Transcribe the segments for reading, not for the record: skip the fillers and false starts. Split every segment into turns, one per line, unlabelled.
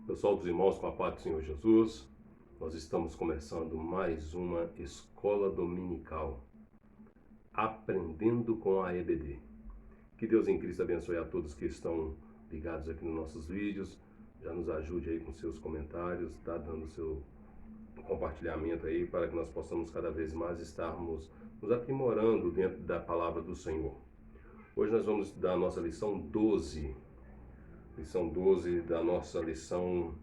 Pessoal dos irmãos, com a paz do Senhor Jesus, nós estamos começando mais uma escola dominical, aprendendo com a EBD. Que Deus em Cristo abençoe a todos que estão ligados aqui nos nossos vídeos, já nos ajude aí com seus comentários, tá dando seu compartilhamento aí para que nós possamos cada vez mais estarmos nos aprimorando dentro da palavra do Senhor. Hoje nós vamos estudar a nossa lição 12 da nossa lição,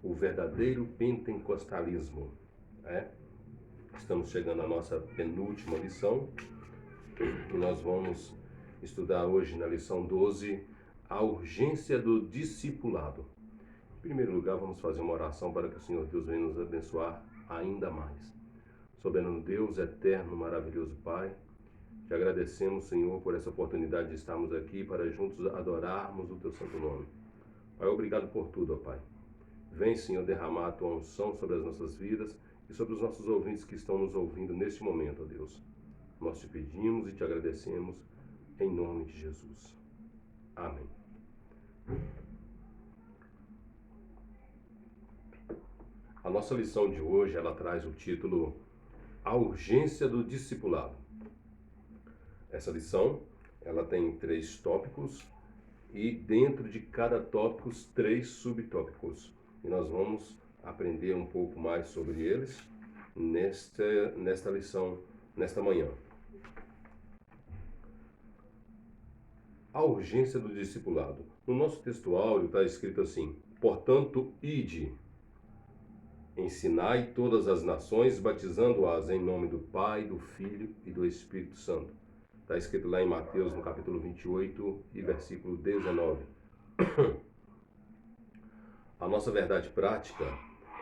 o verdadeiro pentecostalismo. Estamos chegando à nossa penúltima lição e nós vamos estudar hoje na lição 12 a urgência do discipulado. Em primeiro lugar, vamos fazer uma oração para que o Senhor Deus venha nos abençoar ainda mais. Soberano Deus, eterno, maravilhoso Pai, te agradecemos, Senhor, por essa oportunidade de estarmos aqui para juntos adorarmos o Teu santo nome. Pai, obrigado por tudo, ó Pai. Vem, Senhor, derramar a Tua unção sobre as nossas vidas e sobre os nossos ouvintes que estão nos ouvindo neste momento, ó Deus. Nós te pedimos e te agradecemos em nome de Jesus. Amém. A nossa lição de hoje, ela traz o título A Urgência do Discipulado. Essa lição, ela tem 3 tópicos e dentro de cada tópico 3 subtópicos. E nós vamos aprender um pouco mais sobre eles nesta lição, nesta manhã. A urgência do discipulado. No nosso textuário está escrito assim: portanto, ide, ensinai todas as nações, batizando-as em nome do Pai, do Filho e do Espírito Santo. Está escrito lá em Mateus, no capítulo 28 e versículo 19. A nossa verdade prática,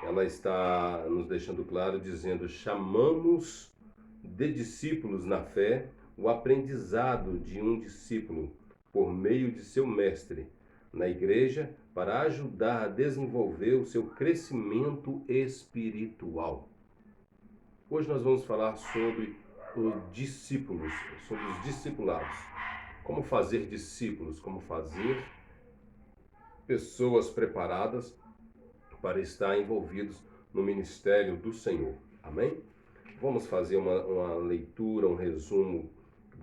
ela está nos deixando claro, dizendo: chamamos de discípulos na fé o aprendizado de um discípulo por meio de seu mestre na igreja para ajudar a desenvolver o seu crescimento espiritual. Hoje nós vamos falar sobre os discípulos, sobre os discipulados. Como fazer discípulos, como fazer pessoas preparadas para estar envolvidos no ministério do Senhor. Amém? Vamos fazer uma leitura, um resumo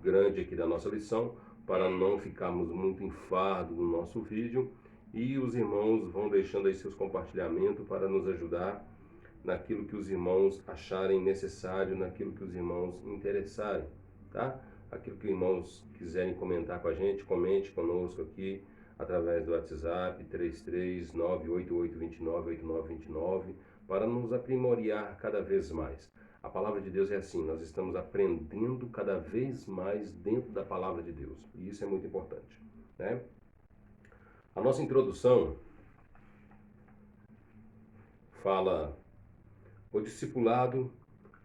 grande aqui da nossa lição, para não ficarmos muito enfardo no nosso vídeo, e os irmãos vão deixando aí seus compartilhamentos para nos ajudar naquilo que os irmãos acharem necessário, naquilo que os irmãos interessarem, tá? Aquilo que os irmãos quiserem comentar com a gente, comente conosco aqui através do WhatsApp 33988298929 para nos aprimorar cada vez mais. A palavra de Deus é assim, nós estamos aprendendo cada vez mais dentro da palavra de Deus, e isso é muito importante, né? A nossa introdução fala: o discipulado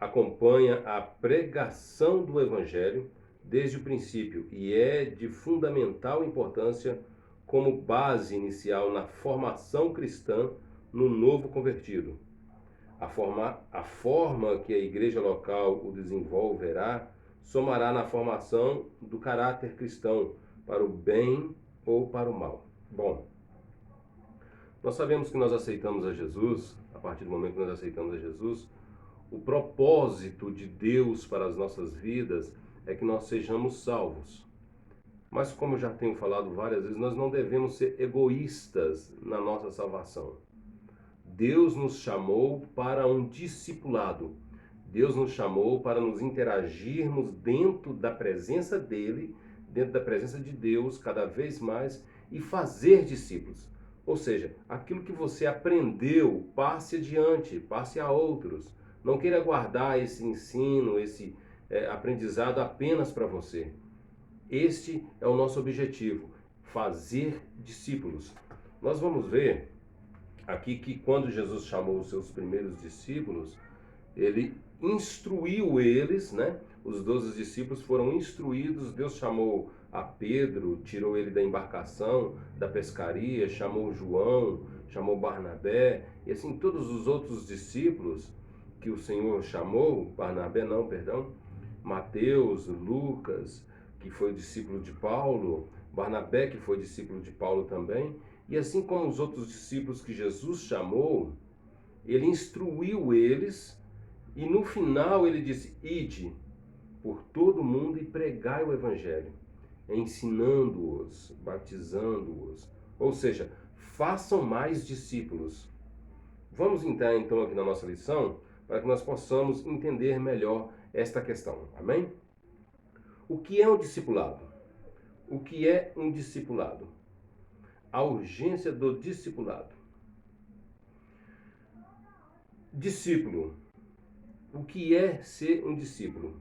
acompanha a pregação do Evangelho desde o princípio e é de fundamental importância como base inicial na formação cristã no novo convertido. A forma que a igreja local o desenvolverá somará na formação do caráter cristão para o bem ou para o mal. Bom, nós sabemos que nós aceitamos a Jesus, a partir do momento que nós aceitamos a Jesus, o propósito de Deus para as nossas vidas é que nós sejamos salvos. Mas como eu já tenho falado várias vezes, nós não devemos ser egoístas na nossa salvação. Deus nos chamou para um discipulado. Deus nos chamou para nos interagirmos dentro da presença dEle, dentro da presença de Deus, cada vez mais, e fazer discípulos. Ou seja, aquilo que você aprendeu, passe adiante, passe a outros. Não queira guardar esse ensino, esse aprendizado apenas para você. Este é o nosso objetivo, fazer discípulos. Nós vamos ver aqui que quando Jesus chamou os seus primeiros discípulos, ele instruiu eles, né? Os 12 discípulos foram instruídos. Deus chamou a Pedro, tirou ele da embarcação, da pescaria, chamou João, chamou Barnabé, e assim todos os outros discípulos que o Senhor chamou, Barnabé não, perdão, Mateus, Lucas, que foi discípulo de Paulo, Barnabé, que foi discípulo de Paulo também, E assim como os outros discípulos que Jesus chamou, ele instruiu eles e no final ele disse: ide por todo mundo e pregai o evangelho, ensinando-os, batizando-os. Ou seja, façam mais discípulos. Vamos entrar então aqui na nossa lição para que nós possamos entender melhor esta questão. Amém? O que é um discipulado? O que é um discipulado? A urgência do discipulado. Discípulo. O que é ser um discípulo?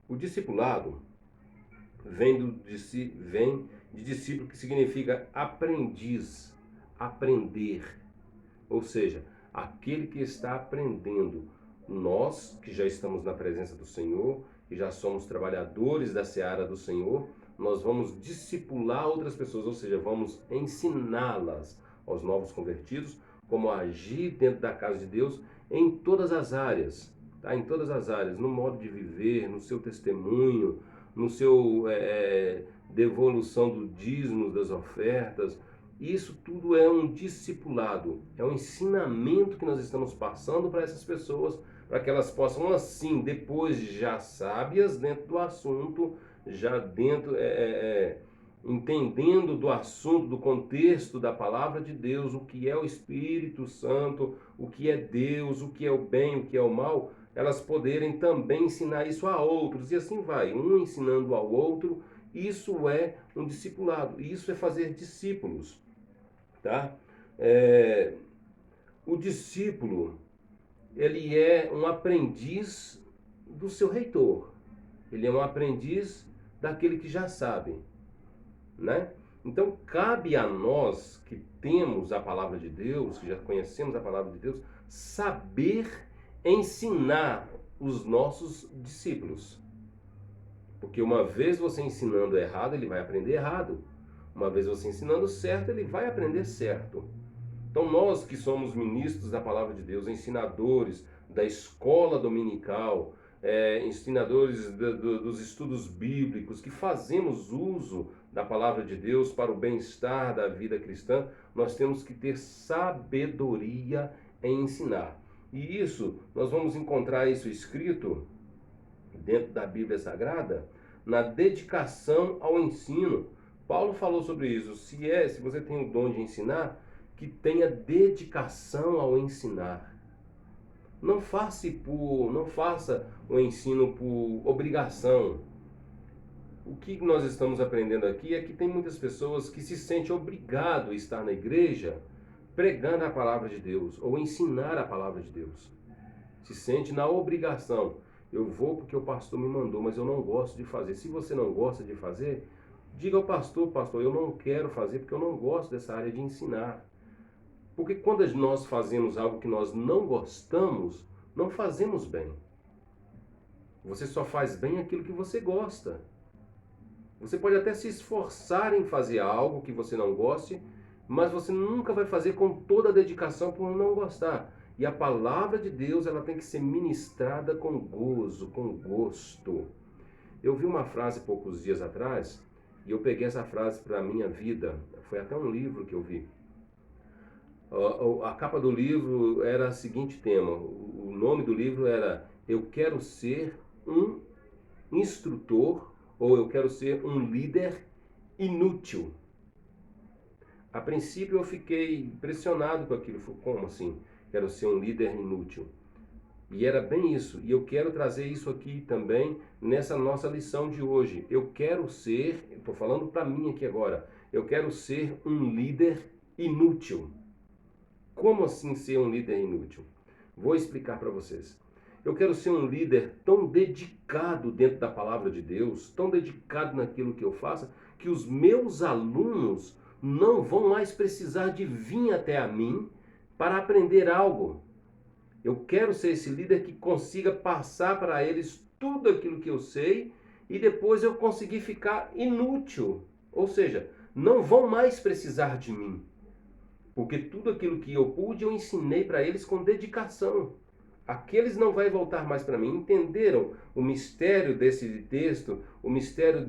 O discipulado vem de discípulo, que significa aprendiz, aprender. Ou seja, aquele que está aprendendo. Nós, que já estamos na presença do Senhor, que já somos trabalhadores da seara do Senhor, nós vamos discipular outras pessoas, ou seja, vamos ensiná-las aos novos convertidos como agir dentro da casa de Deus em todas as áreas, tá? Em todas as áreas, no modo de viver, no seu testemunho, no seu devolução do dízimo, das ofertas. Isso tudo é um discipulado, é um ensinamento que nós estamos passando para essas pessoas, para que elas possam, assim, depois já sábias dentro do assunto, já dentro, entendendo do assunto, do contexto da palavra de Deus, o que é o Espírito Santo, o que é Deus, o que é o bem, o que é o mal, elas poderem também ensinar isso a outros, e assim vai, um ensinando ao outro. Isso é um discipulado, isso é fazer discípulos, tá? O discípulo, ele é um aprendiz do seu reitor, ele é um aprendiz daquele que já sabe, né? Então cabe a nós que temos a palavra de Deus, que já conhecemos a palavra de Deus, saber ensinar os nossos discípulos. Porque uma vez você ensinando errado, ele vai aprender errado. Uma vez você ensinando certo, ele vai aprender certo. Então nós que somos ministros da palavra de Deus, ensinadores da escola dominical, ensinadores dos estudos bíblicos, que fazemos uso da palavra de Deus para o bem-estar da vida cristã, nós temos que ter sabedoria em ensinar. E isso, nós vamos encontrar isso escrito dentro da Bíblia Sagrada, na dedicação ao ensino. Paulo falou sobre isso. Se você tem o dom de ensinar, que tenha dedicação ao ensinar. Não faça o ensino por obrigação. O que nós estamos aprendendo aqui é que tem muitas pessoas que se sentem obrigadas a estar na igreja pregando a palavra de Deus ou ensinar a palavra de Deus. Se sente na obrigação. Eu vou porque o pastor me mandou, mas eu não gosto de fazer. Se você não gosta de fazer, diga ao pastor: pastor, eu não quero fazer porque eu não gosto dessa área de ensinar. Porque quando nós fazemos algo que nós não gostamos, não fazemos bem. Você só faz bem aquilo que você gosta. Você pode até se esforçar em fazer algo que você não goste, mas você nunca vai fazer com toda a dedicação por não gostar. E a palavra de Deus, ela tem que ser ministrada com gozo, com gosto. Eu vi uma frase poucos dias atrás, e eu peguei essa frase para a minha vida. Foi até um livro que eu vi. A capa do livro era o seguinte tema. O nome do livro era Eu Quero Ser um Instrutor, ou Eu Quero Ser um Líder Inútil. A princípio eu fiquei impressionado com aquilo. Como assim? Quero ser um líder inútil. E era bem isso. E eu quero trazer isso aqui também nessa nossa lição de hoje. Eu quero ser, estou falando para mim aqui agora, eu quero ser um líder inútil. Como assim ser um líder inútil? Vou explicar para vocês. Eu quero ser um líder tão dedicado dentro da palavra de Deus, tão dedicado naquilo que eu faço, que os meus alunos não vão mais precisar de vir até a mim para aprender algo. Eu quero ser esse líder que consiga passar para eles tudo aquilo que eu sei e depois eu conseguir ficar inútil. Ou seja, não vão mais precisar de mim. Porque tudo aquilo que eu pude, eu ensinei para eles com dedicação. Aqueles não vai voltar mais para mim. Entenderam o mistério desse texto, o mistério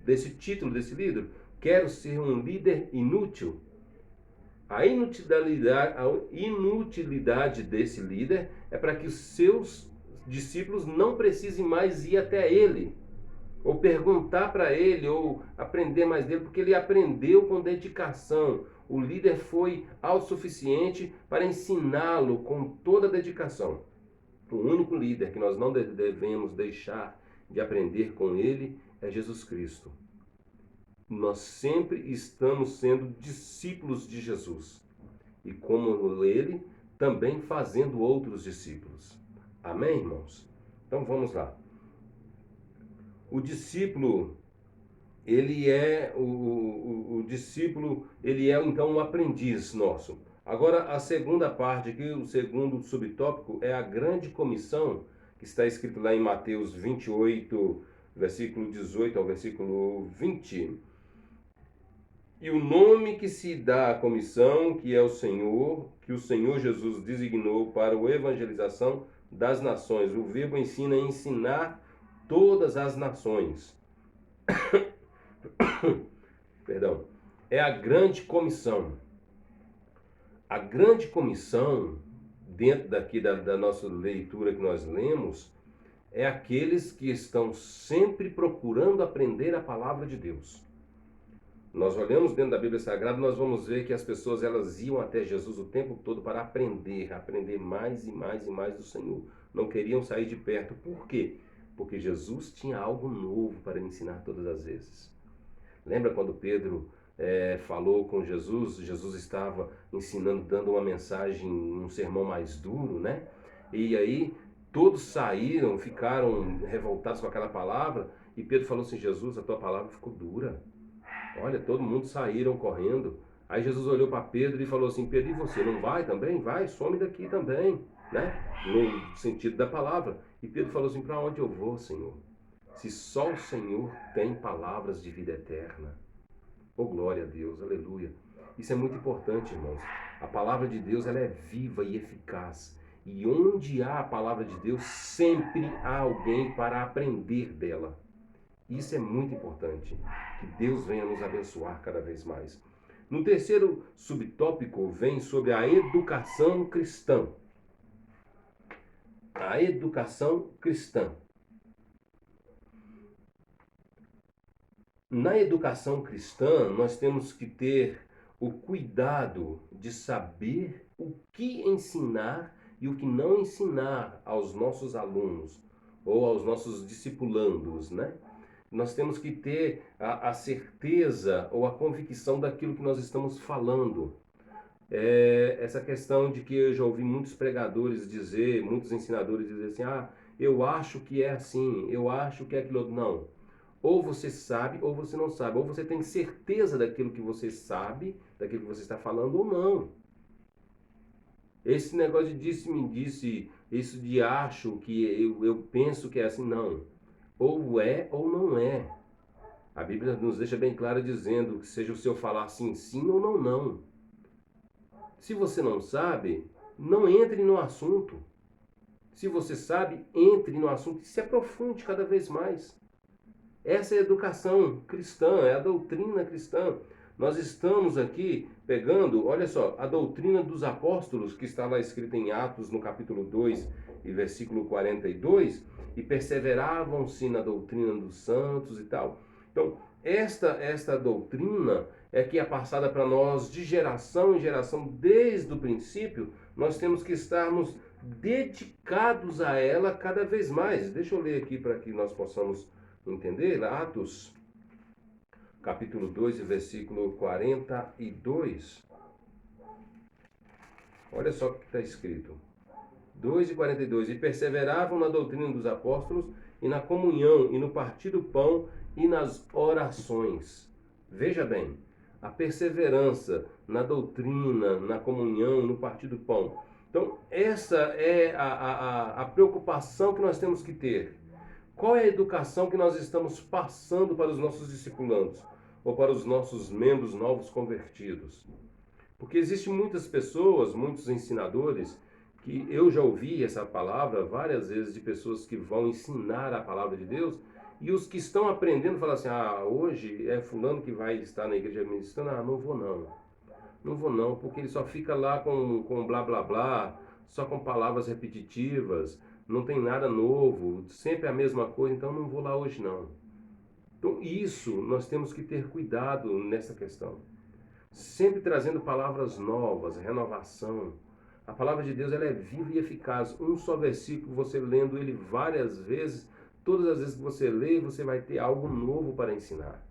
desse título desse livro? Quero ser um líder inútil. A inutilidade desse líder é para que os seus discípulos não precisem mais ir até ele, ou perguntar para ele, ou aprender mais dele, porque ele aprendeu com dedicação. O líder foi autossuficiente para ensiná-lo com toda a dedicação. O único líder que nós não devemos deixar de aprender com ele é Jesus Cristo. Nós sempre estamos sendo discípulos de Jesus. E como ele, também fazendo outros discípulos. Amém, irmãos? Então vamos lá. O discípulo, ele é o discípulo, ele é então um aprendiz nosso. Agora, a segunda parte aqui, o segundo subtópico, é a grande comissão, que está escrito lá em Mateus 28, versículo 18 ao versículo 20. E o nome que se dá à comissão, que é o Senhor, que o Senhor Jesus designou para a evangelização das nações. O verbo ensina a ensinar todas as nações. Perdão. É a grande comissão. A grande comissão, dentro daqui da nossa leitura que nós lemos, é aqueles que estão sempre procurando aprender a palavra de Deus. Nós olhamos dentro da Bíblia Sagrada, nós vamos ver que as pessoas elas iam até Jesus o tempo todo para aprender mais e mais e mais do Senhor. Não queriam sair de perto. Por quê? Porque Jesus tinha algo novo para ensinar todas as vezes. Lembra quando Pedro falou com Jesus? Jesus estava ensinando, dando uma mensagem, um sermão mais duro, né? E aí todos saíram, ficaram revoltados com aquela palavra. E Pedro falou assim: Jesus, a tua palavra ficou dura. Olha, todo mundo saíram correndo. Aí Jesus olhou para Pedro e falou assim: Pedro, e você não vai também? Vai, some daqui também, né? No sentido da palavra. E Pedro falou assim: para onde eu vou, Senhor? Se só o Senhor tem palavras de vida eterna. Oh, glória a Deus, aleluia. Isso é muito importante, irmãos. A palavra de Deus, ela é viva e eficaz. E onde há a palavra de Deus, sempre há alguém para aprender dela. Isso é muito importante. Que Deus venha nos abençoar cada vez mais. No terceiro subtópico vem sobre a educação cristã. A educação cristã. Na educação cristã, nós temos que ter o cuidado de saber o que ensinar e o que não ensinar aos nossos alunos ou aos nossos discipulandos, né? Nós temos que ter a certeza ou a convicção daquilo que nós estamos falando. Essa questão de que eu já ouvi muitos pregadores dizer, muitos ensinadores dizer assim: eu acho que é assim, eu acho que é aquilo outro. Não. Ou você sabe ou você não sabe. Ou você tem certeza daquilo que você sabe, daquilo que você está falando ou não. Esse negócio de disse-me-disse, isso de acho que eu penso que é assim, não. Ou é ou não é. A Bíblia nos deixa bem claro dizendo que seja o seu falar sim, sim ou não, não. Se você não sabe, não entre no assunto. Se você sabe, entre no assunto e se aprofunde cada vez mais. Essa é a educação cristã, é a doutrina cristã. Nós estamos aqui pegando, olha só, a doutrina dos apóstolos, que está lá escrita em Atos, no capítulo 2 e versículo 42, e perseveravam-se na doutrina dos santos e tal. Então, esta doutrina é que é passada para nós de geração em geração, desde o princípio. Nós temos que estarmos dedicados a ela cada vez mais. Deixa eu ler aqui para que nós possamos entender. Atos, capítulo 2, versículo 42. Olha só o que está escrito. 2:42. E perseveravam na doutrina dos apóstolos, e na comunhão, e no partir do pão, e nas orações. Veja bem, a perseverança na doutrina, na comunhão, no partir do pão. Então, essa é a preocupação que nós temos que ter. Qual é a educação que nós estamos passando para os nossos discipulandos ou para os nossos membros novos convertidos? Porque existem muitas pessoas, muitos ensinadores, que eu já ouvi essa palavra várias vezes de pessoas que vão ensinar a palavra de Deus, e os que estão aprendendo falam assim: hoje é fulano que vai estar na igreja ministrando, não vou não. Não vou não, porque ele só fica lá com blá blá blá, só com palavras repetitivas, não tem nada novo, sempre a mesma coisa, então não vou lá hoje não. Então isso nós temos que ter cuidado nessa questão. Sempre trazendo palavras novas, renovação. A palavra de Deus ela é viva e eficaz. Um só versículo, você lendo ele várias vezes, todas as vezes que você lê, você vai ter algo novo para ensinar.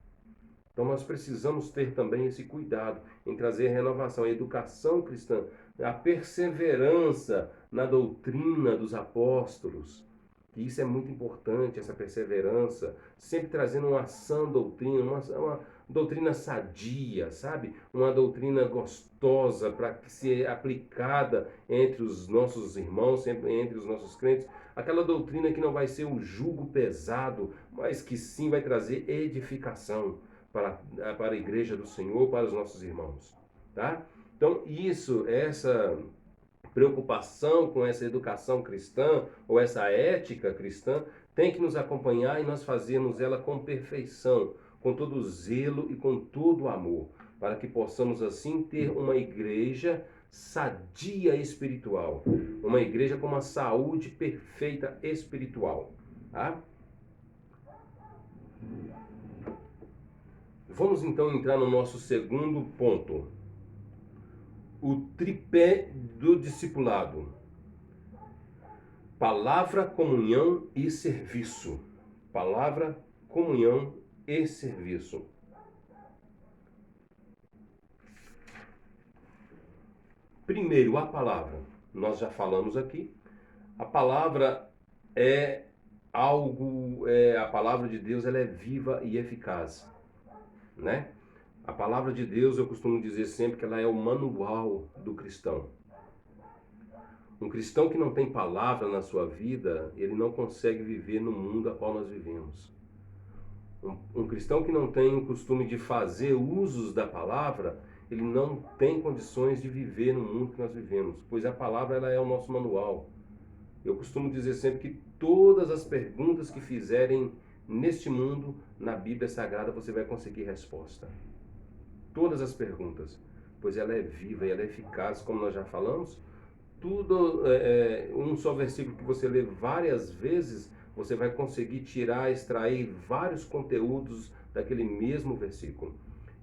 Então nós precisamos ter também esse cuidado em trazer a renovação, a educação cristã, a perseverança na doutrina dos apóstolos. Que isso é muito importante, essa perseverança, sempre trazendo uma sã doutrina, uma doutrina sadia, sabe? Uma doutrina gostosa para que seja aplicada entre os nossos irmãos, sempre entre os nossos crentes. Aquela doutrina que não vai ser um jugo pesado, mas que sim vai trazer edificação para a igreja do Senhor, para os nossos irmãos, tá? Então, essa preocupação com essa educação cristã ou essa ética cristã tem que nos acompanhar e nós fazermos ela com perfeição, com todo zelo e com todo amor, para que possamos assim ter uma igreja sadia espiritual, uma igreja com uma saúde perfeita espiritual, tá? Vamos então entrar no nosso segundo ponto. O tripé do discipulado: palavra, comunhão e serviço. Palavra, comunhão e serviço. Primeiro, a palavra. Nós já falamos aqui. A palavra é a palavra de Deus ela é viva e eficaz, né? A palavra de Deus, eu costumo dizer sempre que ela é o manual do cristão. Um cristão que não tem palavra na sua vida, ele não consegue viver no mundo a qual nós vivemos. Um cristão que não tem o costume de fazer usos da palavra, ele não tem condições de viver no mundo que nós vivemos, pois a palavra ela é o nosso manual. Eu costumo dizer sempre que todas as perguntas que fizerem neste mundo, na Bíblia Sagrada, você vai conseguir resposta. Todas as perguntas, pois ela é viva e ela é eficaz, como nós já falamos. Tudo, um só versículo que você lê várias vezes, você vai conseguir tirar, extrair vários conteúdos daquele mesmo versículo.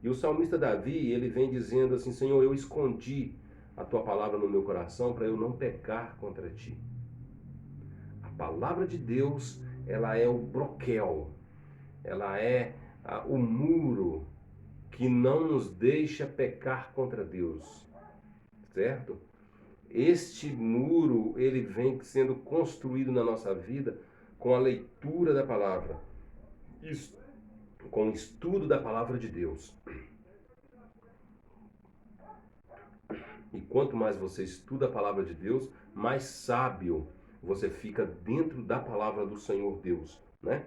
E o salmista Davi, ele vem dizendo assim: Senhor, eu escondi a tua palavra no meu coração para eu não pecar contra ti. A palavra de Deus, ela é o broquel, ela é o muro que não nos deixa pecar contra Deus, certo? Este muro, ele vem sendo construído na nossa vida com a leitura da palavra, com o estudo da palavra de Deus. E quanto mais você estuda a palavra de Deus, mais sábio você fica dentro da palavra do Senhor Deus, né?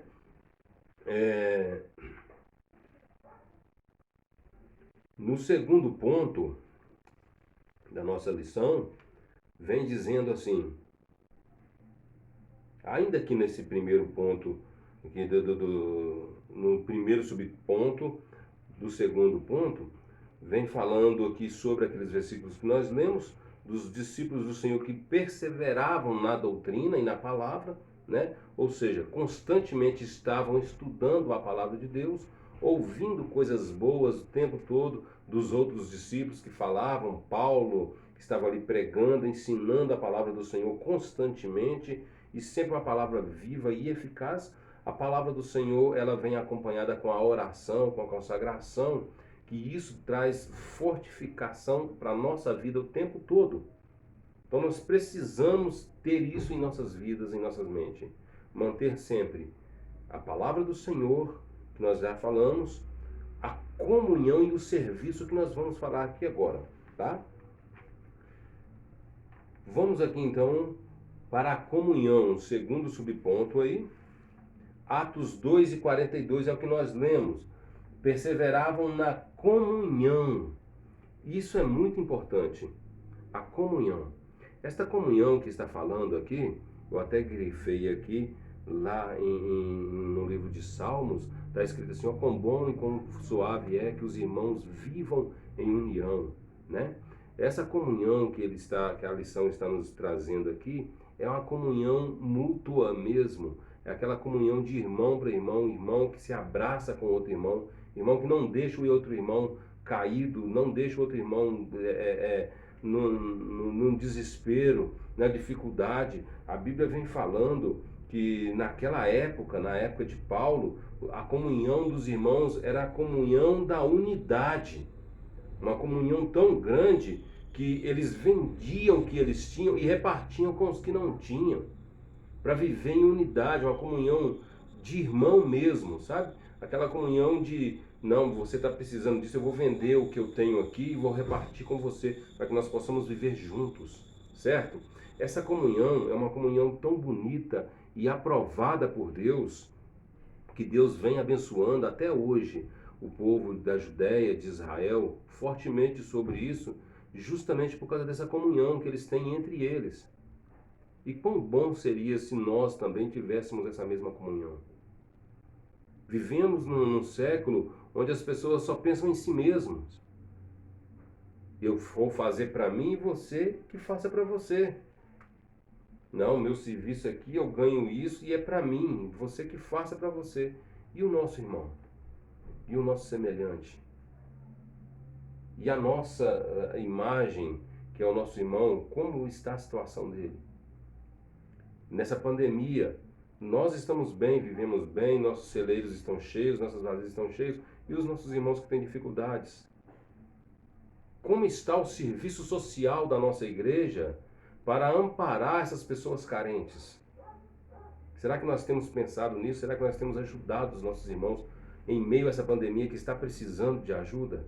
No segundo ponto da nossa lição, vem dizendo assim, ainda que nesse primeiro ponto, aqui no primeiro subponto do segundo ponto, vem falando aqui sobre aqueles versículos que nós lemos, dos discípulos do Senhor que perseveravam na doutrina e na palavra, né? Ou seja, constantemente estavam estudando a palavra de Deus, ouvindo coisas boas o tempo todo dos outros discípulos que falavam, Paulo, que estava ali pregando, ensinando a palavra do Senhor constantemente, e sempre uma palavra viva e eficaz. A palavra do Senhor, ela vem acompanhada com a oração, com a consagração, que isso traz fortificação para a nossa vida o tempo todo. Então nós precisamos ter isso em nossas vidas, em nossas mentes. Manter sempre a palavra do Senhor, que nós já falamos, a comunhão e o serviço que nós vamos falar aqui agora, tá? Vamos aqui então para a comunhão, segundo subponto aí. Atos 2:42 é o que nós lemos. Perseveravam na comunhão. Isso é muito importante. A comunhão. Esta comunhão que está falando aqui, eu até grifei aqui, lá no livro de Salmos, está escrito assim: ó, quão bom e quão suave é que os irmãos vivam em união. né? Essa comunhão que a lição está nos trazendo aqui, é uma comunhão mútua mesmo. É aquela comunhão de irmão para irmão, irmão que se abraça com outro irmão, irmão que não deixa o outro irmão caído, não deixa o outro irmão num desespero, na dificuldade. A Bíblia vem falando que naquela época, na época de Paulo, a comunhão dos irmãos era a comunhão da unidade. Uma comunhão tão grande que eles vendiam o que eles tinham e repartiam com os que não tinham, para viver em unidade, uma comunhão de irmão mesmo, sabe? Aquela comunhão de, não, você está precisando disso, eu vou vender o que eu tenho aqui e vou repartir com você, para que nós possamos viver juntos, certo? Essa comunhão é uma comunhão tão bonita e aprovada por Deus, que Deus vem abençoando até hoje o povo da Judéia, de Israel, fortemente sobre isso, justamente por causa dessa comunhão que eles têm entre eles. E quão bom seria se nós também tivéssemos essa mesma comunhão. Vivemos num século onde as pessoas só pensam em si mesmas. Eu vou fazer para mim e você que faça para você. Não, meu serviço aqui eu ganho isso e é para mim, você que faça para você. E o nosso irmão? E o nosso semelhante? E a nossa imagem, que é o nosso irmão, como está a situação dele? Nessa pandemia, nós estamos bem, vivemos bem, nossos celeiros estão cheios, nossas vasilhas estão cheias, e os nossos irmãos que têm dificuldades? Como está o serviço social da nossa igreja para amparar essas pessoas carentes? Será que nós temos pensado nisso? Será que nós temos ajudado os nossos irmãos em meio a essa pandemia que está precisando de ajuda?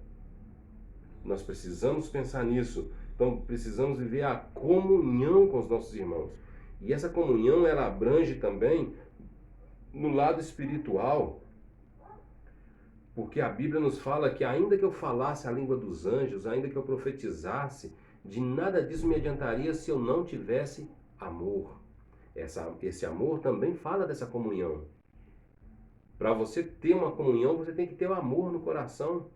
Nós precisamos pensar nisso. Então precisamos viver a comunhão com os nossos irmãos. E essa comunhão, ela abrange também no lado espiritual, porque a Bíblia nos fala que ainda que eu falasse a língua dos anjos, ainda que eu profetizasse, de nada disso me adiantaria se eu não tivesse amor. Esse amor também fala dessa comunhão. Para você ter uma comunhão, você tem que ter o amor no coração.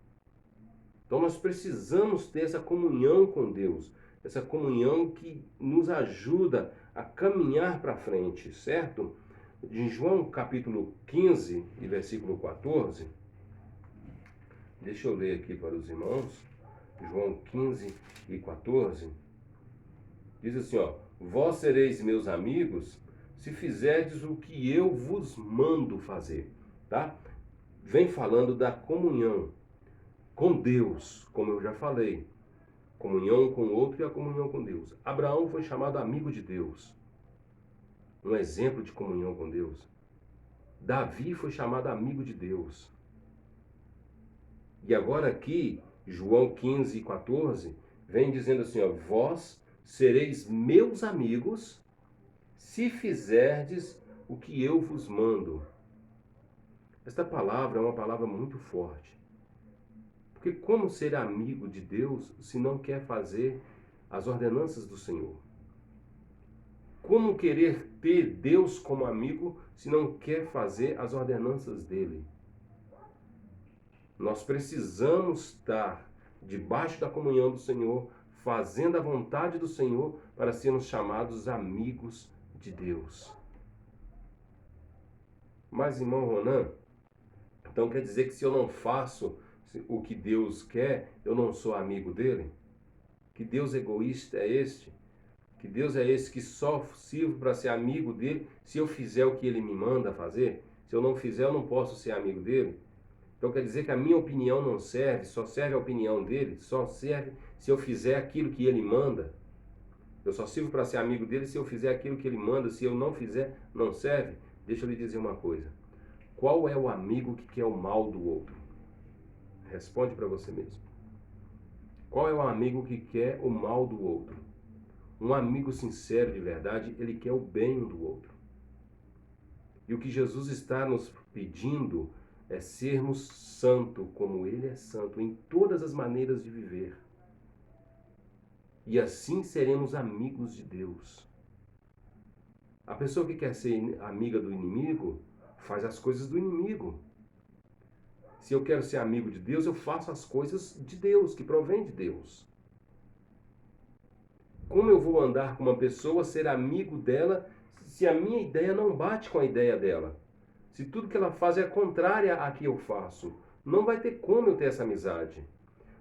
Então nós precisamos ter essa comunhão com Deus, essa comunhão que nos ajuda a caminhar para frente, certo? Em João capítulo 15 e versículo 14, deixa eu ler aqui para os irmãos, João 15 e 14, diz assim, ó: vós sereis meus amigos se fizerdes o que eu vos mando fazer, tá? Vem falando da comunhão com Deus, como eu já falei. Comunhão com o outro e a comunhão com Deus. Abraão foi chamado amigo de Deus. Um exemplo de comunhão com Deus. Davi foi chamado amigo de Deus. E agora aqui, João 15 e 14, vem dizendo assim, ó: vós sereis meus amigos se fizerdes o que eu vos mando. Esta palavra é uma palavra muito forte. Porque como ser amigo de Deus se não quer fazer as ordenanças do Senhor? Como querer ter Deus como amigo se não quer fazer as ordenanças dele? Nós precisamos estar debaixo da comunhão do Senhor, fazendo a vontade do Senhor para sermos chamados amigos de Deus. Mas, irmão Ronan, então quer dizer que se eu não faço o que Deus quer, eu não sou amigo dele? Que Deus egoísta é este? Que Deus é esse que só sirvo para ser amigo dele se eu fizer o que ele me manda fazer? Se eu não fizer, eu não posso ser amigo dele? Então quer dizer que a minha opinião não serve, só serve a opinião dele, só serve se eu fizer aquilo que ele manda? Eu só sirvo para ser amigo dele se eu fizer aquilo que ele manda, se eu não fizer, não serve? Deixa eu lhe dizer uma coisa. Qual é o amigo que quer o mal do outro? Responde para você mesmo. Qual é o amigo que quer o mal do outro? Um amigo sincero de verdade, ele quer o bem um do outro. E o que Jesus está nos pedindo é sermos santos como ele é santo em todas as maneiras de viver. E assim seremos amigos de Deus. A pessoa que quer ser amiga do inimigo faz as coisas do inimigo. Se eu quero ser amigo de Deus, eu faço as coisas de Deus, que provém de Deus. Como eu vou andar com uma pessoa, ser amigo dela, se a minha ideia não bate com a ideia dela? Se tudo que ela faz é contrária à que eu faço, não vai ter como eu ter essa amizade.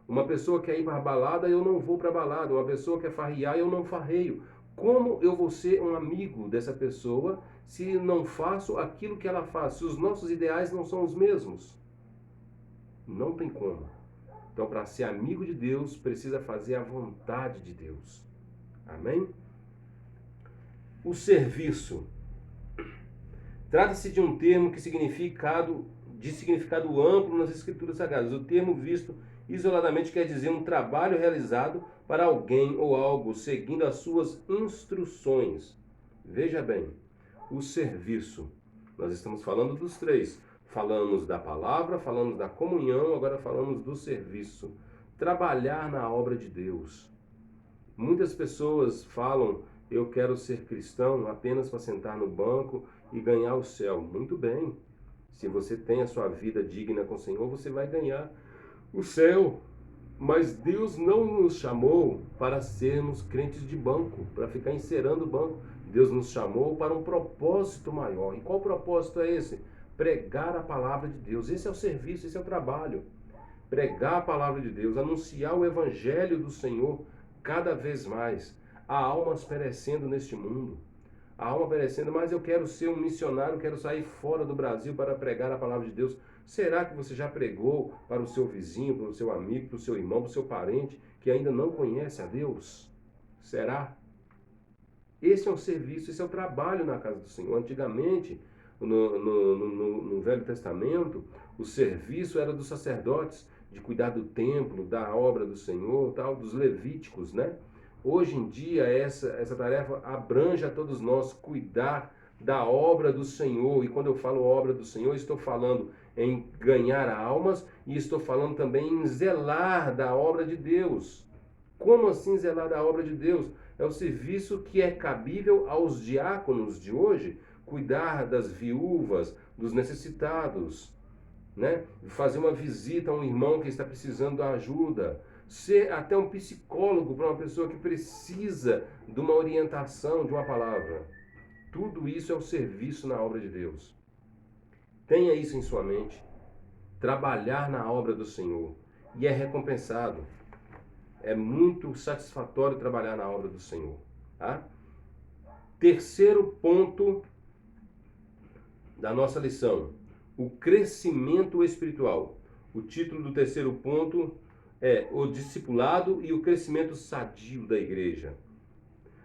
Uma pessoa quer ir para a balada, eu não vou para a balada. Uma pessoa quer farrear, eu não farreio. Como eu vou ser um amigo dessa pessoa se não faço aquilo que ela faz? Se os nossos ideais não são os mesmos? Não tem como. Então, para ser amigo de Deus, precisa fazer a vontade de Deus. Amém? O serviço. Trata-se de um termo de significado amplo nas Escrituras Sagradas. O termo visto isoladamente quer dizer um trabalho realizado para alguém ou algo, seguindo as suas instruções. Veja bem, o serviço. Nós estamos falando dos três. Falamos da palavra, falamos da comunhão, agora falamos do serviço. Trabalhar na obra de Deus. Muitas pessoas falam: eu quero ser cristão apenas para sentar no banco e ganhar o céu. Muito bem. Se você tem a sua vida digna com o Senhor, você vai ganhar o céu. Mas Deus não nos chamou para sermos crentes de banco, para ficar encerando o banco. Deus nos chamou para um propósito maior. E qual propósito é esse? Pregar a palavra de Deus. Esse é o serviço, esse é o trabalho. Pregar a palavra de Deus, anunciar o evangelho do Senhor cada vez mais. Há almas perecendo neste mundo. Há alma perecendo, mas eu quero ser um missionário, quero sair fora do Brasil para pregar a palavra de Deus. Será que você já pregou para o seu vizinho, para o seu amigo, para o seu irmão, para o seu parente que ainda não conhece a Deus? Será? Esse é o serviço, esse é o trabalho na casa do Senhor. Antigamente, no Velho Testamento, o serviço era dos sacerdotes, de cuidar do templo, da obra do Senhor, tal, dos levíticos, né? Hoje em dia, essa tarefa abrange a todos nós, cuidar da obra do Senhor. E quando eu falo obra do Senhor, estou falando em ganhar almas e estou falando também em zelar da obra de Deus. Como assim zelar da obra de Deus? É o serviço que é cabível aos diáconos de hoje, cuidar das viúvas, dos necessitados, né? Fazer uma visita a um irmão que está precisando de ajuda, ser até um psicólogo para uma pessoa que precisa de uma orientação, de uma palavra. Tudo isso é o serviço na obra de Deus. Tenha isso em sua mente. Trabalhar na obra do Senhor. E é recompensado. É muito satisfatório trabalhar na obra do Senhor. Tá? Terceiro ponto da nossa lição: o crescimento espiritual. O título do terceiro ponto é o discipulado e o crescimento sadio da igreja.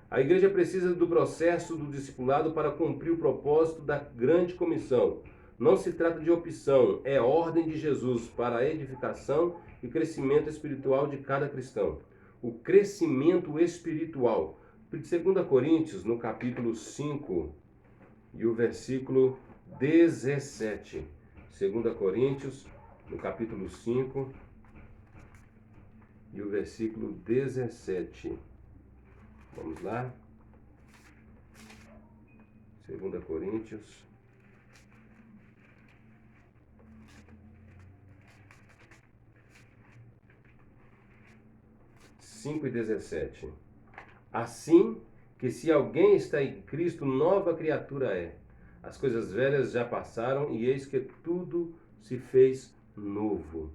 A igreja precisa do processo do discipulado para cumprir o propósito da grande comissão. Não se trata de opção, é ordem de Jesus para a edificação e crescimento espiritual de cada cristão. O crescimento espiritual. 2 Coríntios, no capítulo 5 e o versículo 17. 2 Coríntios, no capítulo 5 e o versículo 17. Vamos lá. 2 Coríntios. E 17. Assim que se alguém está em Cristo, nova criatura é. As coisas velhas já passaram e eis que tudo se fez novo.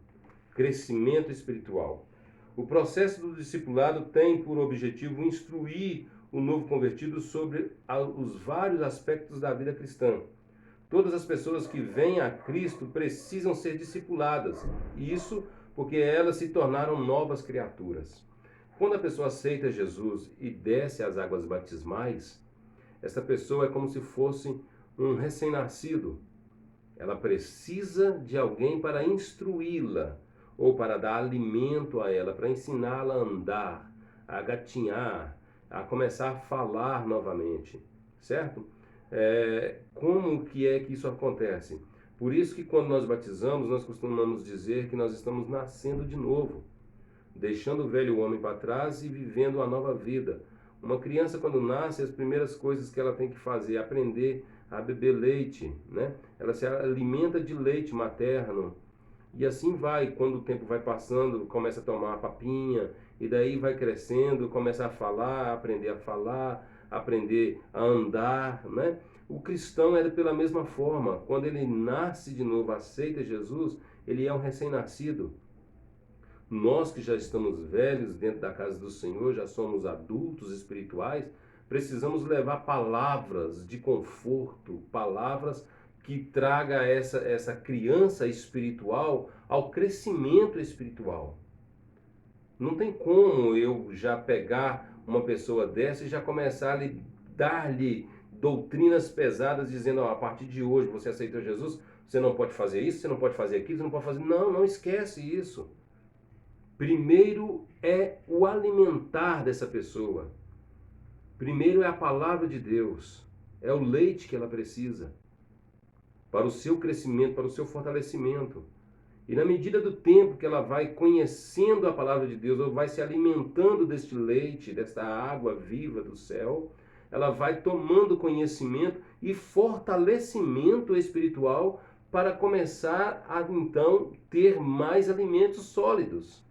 Crescimento espiritual. O processo do discipulado tem por objetivo instruir o novo convertido sobre os vários aspectos da vida cristã. Todas as pessoas que vêm a Cristo precisam ser discipuladas. Isso porque elas se tornaram novas criaturas. Quando a pessoa aceita Jesus e desce às águas batismais, essa pessoa é como se fosse um recém-nascido. Ela precisa de alguém para instruí-la, ou para dar alimento a ela, para ensiná-la a andar, a gatinhar, a começar a falar novamente, certo? Como que é que isso acontece? Por isso que quando nós batizamos, nós costumamos dizer que nós estamos nascendo de novo, deixando o velho homem para trás e vivendo uma nova vida. Uma criança, quando nasce, as primeiras coisas que ela tem que fazer é aprender a beber leite, né? Ela se alimenta de leite materno, E assim vai, quando o tempo vai passando, começa a tomar uma papinha, e daí vai crescendo, começa a falar, aprender a andar, né? O cristão é pela mesma forma, quando ele nasce de novo, aceita Jesus, ele é um recém-nascido. Nós que já estamos velhos dentro da casa do Senhor, já somos adultos espirituais, precisamos levar palavras de conforto, palavras que traga essa criança espiritual ao crescimento espiritual. Não tem como eu já pegar uma pessoa dessa e já começar a dar-lhe doutrinas pesadas, dizendo, ó, a partir de hoje você aceitou Jesus, você não pode fazer isso, você não pode fazer aquilo, você não pode fazer... Não, não esquece isso. Primeiro é o alimentar dessa pessoa. Primeiro é a palavra de Deus. É o leite que ela precisa para o seu crescimento, para o seu fortalecimento. E na medida do tempo que ela vai conhecendo a palavra de Deus, ou vai se alimentando deste leite, desta água viva do céu, ela vai tomando conhecimento e fortalecimento espiritual para começar a então ter mais alimentos sólidos.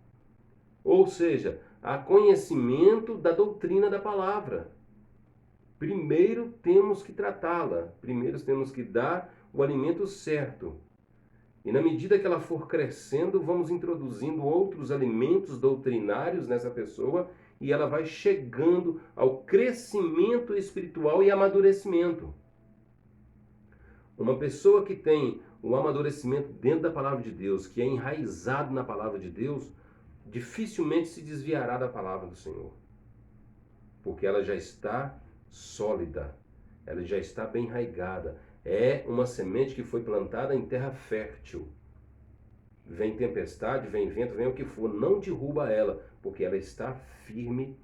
Ou seja, a conhecimento da doutrina da palavra. Primeiro temos que tratá-la, primeiro temos que dar o alimento certo. E na medida que ela for crescendo, vamos introduzindo outros alimentos doutrinários nessa pessoa e ela vai chegando ao crescimento espiritual e amadurecimento. Uma pessoa que tem o amadurecimento dentro da palavra de Deus, que é enraizado na palavra de Deus, dificilmente se desviará da palavra do Senhor, porque ela já está sólida, ela já está bem enraigada. É uma semente que foi plantada em terra fértil. Vem tempestade, vem vento, vem o que for, não derruba ela, porque ela está firme